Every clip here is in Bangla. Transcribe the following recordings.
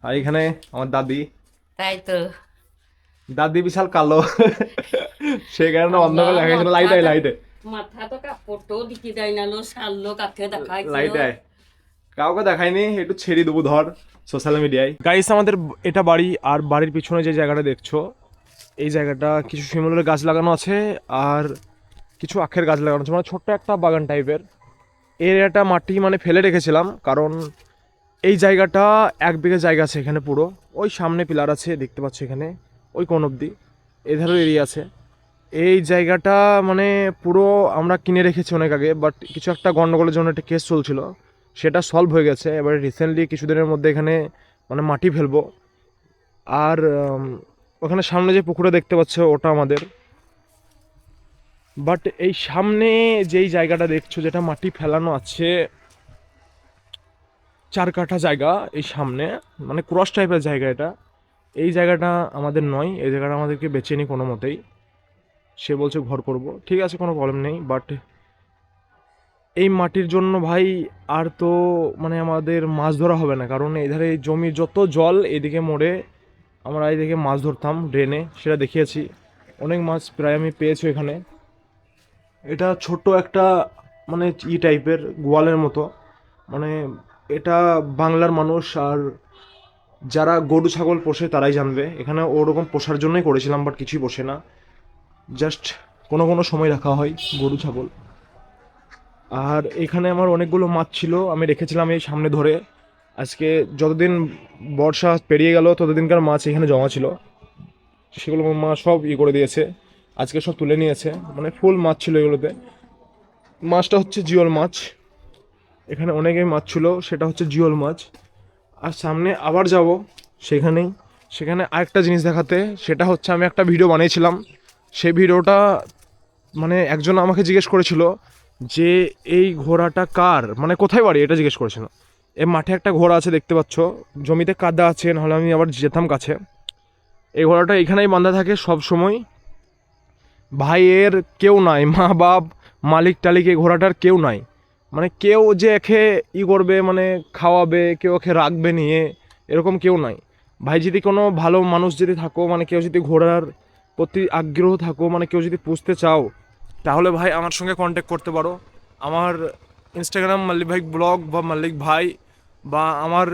আর এখানে আমার দাদি। তাই তো। দাদি বিশাল কালো। সে কারণে আল্লাহ অন্ধকার দেখা গেছিল। লাইট আয়, মাথাটা লাইট আয়, মাথা তো কাপড়টাও দিতে দেয় না লো, সারলো কাকে দেখাইছিল। লাইট আয়। কাউকে দেখাইনি, একটু ছেড়ে দেবো ধর সোশ্যাল মিডিয়ায়। গাইস আমাদের এটা বাড়ি, আর বাড়ির পিছনে যে জায়গাটা দেখছো, এই জায়গাটা কিছু শিমুলের গাছ লাগানো আছে আর কিছু আখের গাছ লাগানো আছে, মানে ছোট্ট একটা বাগান টাইপের। এরিয়াটা মাটি মানে ফেলে রেখেছিলাম, কারণ এই জায়গাটা 1 বিঘা জায়গা আছে এখানে পুরো। ওই সামনে পিলার আছে দেখতে পাচ্ছ এখানে, ওই কোন অবধি এধারও এরিয়া আছে। এই জায়গাটা মানে পুরো আমরা কিনে রেখেছি অনেক আগে, বাট কিছু একটা গন্ডগোলের জন্য একটা কেস চলছিল, সেটা সলভ হয়ে গেছে। এবার রিসেন্টলি কিছুদিনের মধ্যে এখানে মানে মাটি ফেলবো। আর ওখানে সামনে যে পুকুরে দেখতে পাচ্ছ ওটা আমাদের। বাট এই সামনে যেই জায়গাটা দেখছো যেটা মাটি ফেলানো আছে, 4 কাঠা জায়গা এই সামনে, মানে ক্রস টাইপের জায়গা এটা। এই জায়গাটা আমাদের নয়, এই জায়গাটা আমাদেরকে বেছে নি কোনো মতেই। সে বলছে ঘর করব, ঠিক আছে কোনো প্রবলেম নেই। বাট এই মাটির জন্য ভাই আর তো মানে আমাদের মাছ ধরা হবে না, কারণ এধারে এই জমির যত জল এদিকে মোড়ে আমরা এইদিকে মাছ ধরতাম ড্রেনে, সেটা দেখিয়েছি। অনেক মাছ প্রায় আমি পেয়েছি এখানে। এটা ছোট্ট একটা মানে টাইপের গোয়ালের মতো, মানে এটা বাংলার মানুষ আর যারা গরু ছাগল পোষে তারাই জানবে। এখানে ওরকম পোষার জন্যই করেছিলাম, বাট কিছুই পোষে না, জাস্ট কোনো কোনো সময় রাখা হয় গরু ছাগল। আর এখানে আমার অনেকগুলো মাছ ছিল, আমি রেখেছিলাম এই সামনে ধরে। আজকে যতদিন বর্ষা পেরিয়ে গেল ততদিনকার মাছ এখানে জমা ছিল, সেগুলো আমার মা সব করে দিয়েছে। আজকে সব তুলে নিয়েছে, মানে ফুল মাছ ছিল এগুলোতে। মাছটা হচ্ছে জিওল মাছ, এখানে অনেকেই মাছ ছিল, সেটা হচ্ছে জিওল মাছ। আর সামনে আবার যাব সেখানেই, সেখানে আরেকটা জিনিস দেখাতে, সেটা হচ্ছে আমি একটা ভিডিও বানিয়েছিলাম। সেই ভিডিওটা মানে একজন আমাকে জিজ্ঞেস করেছিল যে এই ঘোড়াটা কার, মানে কোথায় বাড়ি এটা জিজ্ঞেস করেছিল। এই মাঠে একটা ঘোড়া আছে দেখতে পাচ্ছ, জমিতে কাদা আছে, নাহলে আমি আবার যেতাম কাছে। এই ঘোড়াটা এখানেই বাঁধা থাকে সব সময়। ভাইয়ের কেউ নাই, মা বাপ মালিক টালিক এই ঘোড়াটার কেউ নাই, মানে কেউ যে একে করবে মানে খাওয়াবে, কেউ একে রাখবে নিয়ে, এরকম কেউ নাই। ভাই যদি কোনো ভালো মানুষ যদি থাকো, মানে কেউ যদি ঘোড়ার প্রতি আগ্রহ থাকো, মানে কেউ যদি পুষতে চাও, তাহলে ভাই আমার সঙ্গে কন্ট্যাক্ট করতে পারো। আমার ইনস্টাগ্রাম মাল্লিক ভাই ব্লগ বা মাল্লিক ভাই, বা আমার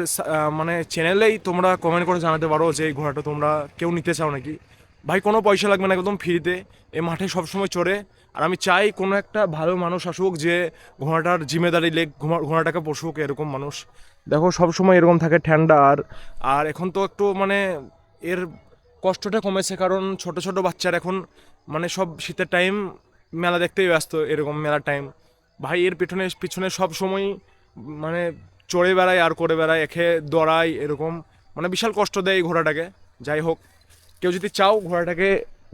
মানে চ্যানেলেই তোমরা কমেন্ট করে জানাতে পারো যে এই ঘোড়াটা তোমরা কেউ নিতে চাও নাকি। ভাই কোনো পয়সা লাগবে না, একদম ফ্রিতে এই মাঠে সবসময় চড়ে। আর আমি চাই কোনো একটা ভালো মানুষ আসুক যে ঘোড়াটার জিম্মেদারি লেগ, ঘোড়াটাকে পশুক, এরকম মানুষ। দেখো সবসময় এরকম থাকে ঠান্ডা। আর আর এখন তো একটু মানে এর কষ্টটা কমেছে, কারণ ছোট ছোট বাচ্চারা এখন মানে সব শীতের টাইম মেলা দেখতেই ব্যস্ত, এরকম মেলার টাইম। ভাই এর পিছনে পিছনে সব সময় মানে চড়ে বেড়ায় আর করে বেড়ায়, একে দড়াই এরকম, মানে বিশাল কষ্ট দেয় এই ঘোড়াটাকে। যাই হোক, কেউ যদি চাও ঘোড়াটাকে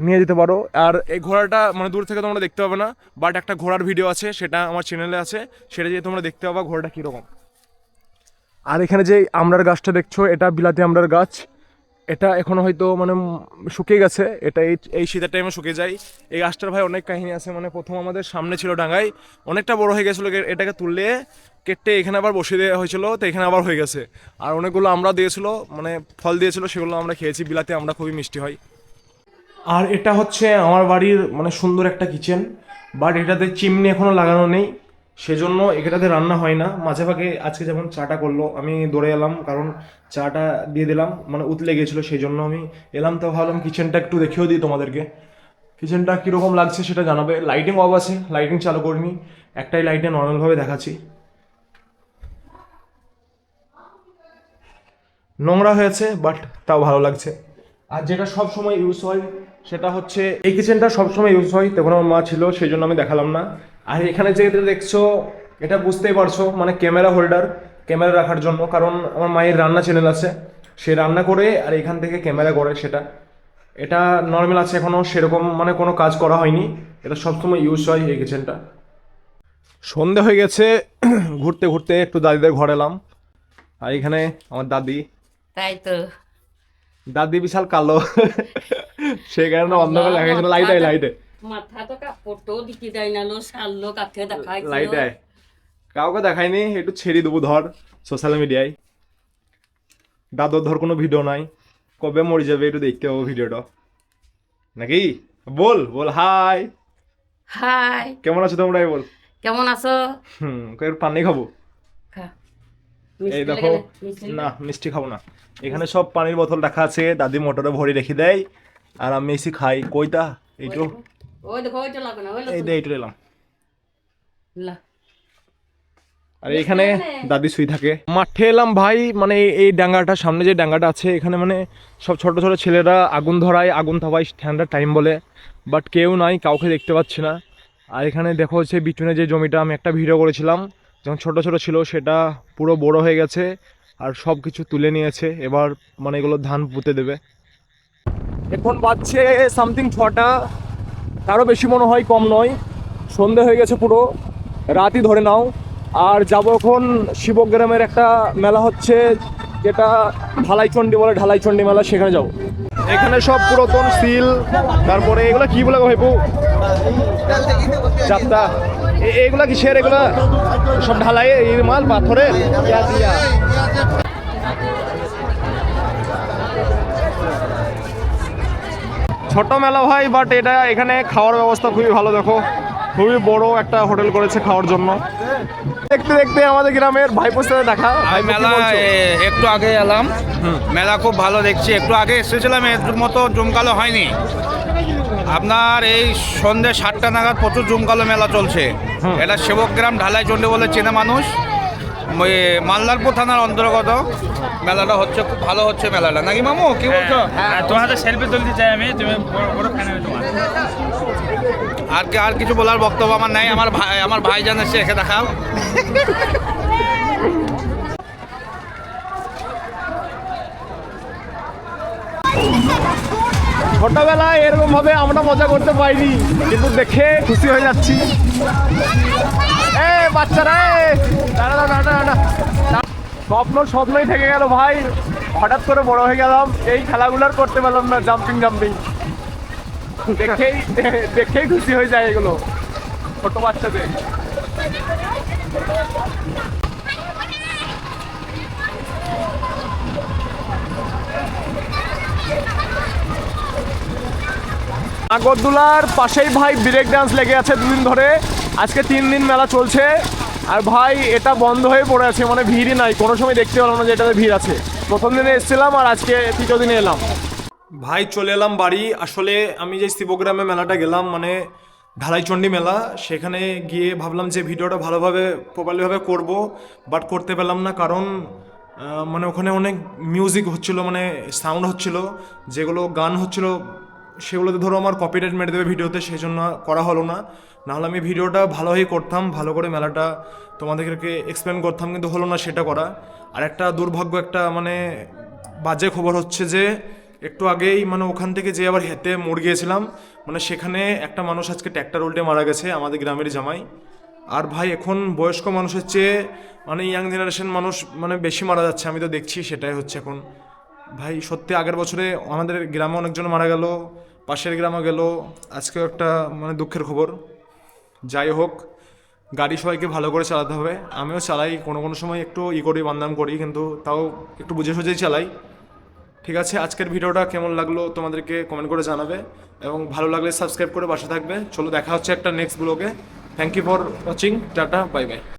নিয়ে যেতে পারো। আর এই ঘোড়াটা মানে দূর থেকে তোমরা দেখতে পাবে না, বাট একটা ঘোড়ার ভিডিও আছে, সেটা আমার চ্যানেলে আছে, সেটা দিয়ে তোমরা দেখতে পাবা ঘোড়াটা কীরকম। আর এখানে যে আমড়ার গাছটা দেখছো, এটা বিলাতি আমড়ার গাছ। এটা এখনো হয়তো মানে শুকিয়ে গেছে, এটা এই শীতের টাইমে শুকিয়ে যায়। এই গাছটার ভাই অনেক কাহিনী আছে, মানে প্রথম আমাদের সামনে ছিল ডাঙায়, অনেকটা বড় হয়ে গেছিলো, এটাকে তুললে কেটে এখানে আবার বসিয়ে দেওয়া হয়েছিল, তো এখানে আবার হয়ে গেছে। আর অনেকগুলো আমরা দিয়েছিল, মানে ফল দিয়েছিল, সেগুলো আমরা খেয়েছি। বিলাতি আমরা খুবই মিষ্টি হয়। আর এটা হচ্ছে আমার বাড়ির মানে সুন্দর একটা কিচেন, বাট এটাতে চিমনি এখনো লাগানো নেই, সেজন্য এটাতে রান্না হয় না। মাঝে ভাগে আজকে যেমন চাটা করলো, আমি দৌড়ে এলাম, কারণ চাটা দিয়ে দিলাম, মানে উতলে গিয়েছিলো, সেই জন্য আমি এলাম। তো ভাবলাম কিচেনটা একটু দেখিয়েও দিই তোমাদেরকে, কিচেনটা কীরকম লাগছে সেটা জানাবে। লাইটিং অফ আছে, লাইটিং চালু করিনি, একটাই লাইটে নর্মালভাবে দেখাচ্ছি। নোংরা হয়েছে বাট তাও ভালো লাগছে। আর যেটা সব সময় ইউজ হয় সেটা হচ্ছে এই কিচেনটা সব সময় ইউজ হয়, তখন আমার মা ছিল সেই জন্য আমি দেখালাম না। আর এখানে যে দেখছো, এটা বুঝতেই পারছো মানে ক্যামেরা হোল্ডার, ক্যামেরা রাখার জন্য, কারণ আমার মায়ের রান্না চ্যানেল আছে, সে রান্না করে আর এখান থেকে ক্যামেরা করে। সেটা এটা নর্মাল আছে এখনও, সেরকম মানে কোনো কাজ করা হয়নি, এটা সবসময় ইউজ হয় এই কিচেনটা। সন্ধে হয়ে গেছে, ঘুরতে ঘুরতে একটু দাদিদের ঘর এলাম। আর এখানে আমার দাদি। তাই তো। দাদি বিশাল কালো। সে কারণে আল্লাহ অন্ধকার দেখা গেছিল। লাইট আয়, মাথাটা লাইট আয়, মাথা তো কাপড়টাও দিতে দেয় না লো, সারলো কাকে দেখাইছিল। লাইট আয়। কাউকে দেখায়নি, একটু ছেড়ে দেবো ধর সোশ্যাল মিডিয়ায়। দাদর ধর কোনো ভিডিও নাই, কবে মরে যাবে একটু দেখতে পাবো ভিডিওটা নাকি? বল বল হাই, হাই, কেমন আছো তোমরা বল। কেমন আছো? একটু পানি খাবো। খা। এই মিষ্টি দেখো, লাগে মিষ্টি না মিষ্টি খাবো না, এখানে সব পানির বোতল রাখা আছে, দাদি মোটরে ভরে রেখে দেয় আর আমি এসে খাই। কইতা এইটো, ওই দেখো ওইটা লাগবে না, ওই এই দে এইটো এলাম। লা। আর এখানে দাদি শুই থাকে। মাঠে এলাম ভাই, মানে এই ডাঙ্গাটা, সামনে যে ডাঙ্গাটা আছে এখানে মানে সব ছোট ছোট ছেলেরা আগুন ধরায়, আগুন থাবায় ঠান্ডার টাইম বলে, বাট কেউ নাই, কাউকে দেখতে পাচ্ছি না। আর এখানে দেখো হচ্ছে বিচুনে যে জমিটা আমি একটা ভিডিও করেছিলাম যখন ছোট ছোট ছিল, সেটা পুরো বড় হয়ে গেছে আর সব কিছু তুলে নিয়েছে, এবার মানে এগুলো ধান পুঁতে দেবে। এখন বাজছে সামথিং 6টা, তারও বেশি মনে হয়, কম নয়। সন্ধে হয়ে গেছে, পুরো রাতই ধরে নাও। আর যাবো এখন শিবগ্রামের একটা মেলা হচ্ছে, যেটা ঢালাইচণ্ডী বলে, ঢালাইচণ্ডী মেলা, সেখানে যাবো। এখানে সব পুরাতন সিল, তারপরে এগুলা কি বলে ভাইপু, যাত্রা, এগুলা কি শের, এগুলা সব ঢালাই মাল পাথরের। ছোট মেলা ভাই, বাট এটা এখানে খাওয়ার ব্যবস্থা খুবই ভালো। দেখো খুবই বড় একটা হোটেল করেছে খাওয়ার জন্য। দেখতে দেখতে আমাদের গ্রামের ভাইপোর সাথে দেখা। আমি মেলা একটু আগে এলাম, মেলা খুব ভালো দেখছি। একটু আগে এসেছিলাম, এর মতো জমকালো হয়নি। আপনার এই সন্ধ্যে 7টা নাগাদ প্রচুর জমকালো মেলা চলছে। এটা সেবকগ্রাম ঢালাইচণ্ডী বলে চেনা মানুষ, ওই মালদারপুর থানার অন্তর্গত। মেলাটা হচ্ছে, খুব ভালো হচ্ছে মেলাটা, নাকি মামু কি বলছো? তোমার হাতে সেলফি তুলতে চাই আমি, তুমি বড় ফ্যান আমি তোমার। আর কিছু বলার বক্তব্য আমার নাই। আমার ভাই জানাচ্ছে, এসে দেখাও। ছোটবেলায় এরকম ভাবে আমরা মজা করতে পাইনি, কিন্তু দেখে খুশি হয়ে যাচ্ছি। বাচ্চারা স্বপ্নই থেকে গেল ভাই, হঠাৎ করে বড় হয়ে গেলাম, এই খেলাগুলোর করতে পারলাম না, জাম্পিং দেখেই খুশি হয়ে যায় এগুলো ছোট বাচ্চাদের। নাগরদোলার পাশেই ভাই ব্রেক ডান্স লেগে আছে 2 দিন ধরে, আজকে 3 দিন মেলা চলছে। আর ভাই এটা বন্ধ হয়ে পড়ে আছে, মানে ভিড়ই নাই, কোনো সময় দেখতে পেলাম না যে এটাতে ভিড় আছে। প্রথম দিনে এসেছিলাম আর আজকে 3য় দিনে এলাম। ভাই চলে এলাম বাড়ি। আসলে আমি যে শিবগ্রামে মেলাটা গেলাম, মানে ঢালাইচণ্ডী মেলা, সেখানে গিয়ে ভাবলাম যে ভিডিওটা ভালোভাবে প্রপারলিভাবে করব, বাট করতে পেলাম না, কারণ মানে ওখানে অনেক মিউজিক হচ্ছিল, মানে সাউন্ড হচ্ছিল, যেগুলো গান হচ্ছিল সেগুলোতে ধরো আমার কপিরাইট মেরে দেবে ভিডিওতে, সেই জন্য করা হলো না। নাহলে আমি ভিডিওটা ভালোই করতাম, ভালো করে মেলাটা তোমাদেরকে এক্সপ্লেন করতাম, কিন্তু হলো না সেটা করা। আর একটা দুর্ভাগ্য, একটা মানে বাজে খবর হচ্ছে যে একটু আগেই মানে ওখান থেকে যে আবার হেঁটে মরে গিয়েছিলাম, মানে সেখানে একটা মানুষ আজকে ট্র্যাক্টর উল্টে মারা গেছে, আমাদের গ্রামের জামাই। আর ভাই এখন বয়স্ক মানুষের চেয়ে মানে ইয়াং জেনারেশন মানুষ মানে বেশি মারা যাচ্ছে, আমি তো দেখছি, সেটাই হচ্ছে এখন। ভাই সত্যি আগের বছরে আমাদের গ্রামে অনেকজন মারা গেল, পাশের গ্রামে গেল, আজকেও একটা মানে দুঃখের খবর। যাই হোক, গাড়ি সবাইকে ভালো করে চালাতে হবে, আমিও চালাই কোনো কোনো সময় একটু করি, বান্দাম করি, কিন্তু তাও একটু বুঝে সুঝেই চালাই। ঠিক আছে, আজকের ভিডিওটা কেমন লাগলো তোমাদেরকে কমেন্ট করে জানাবে, এবং ভালো লাগলে সাবস্ক্রাইব করে পাশে থাকবে। চলো দেখা হচ্ছে একটা নেক্সট ব্লগে। Thank you for watching, tata, bye by.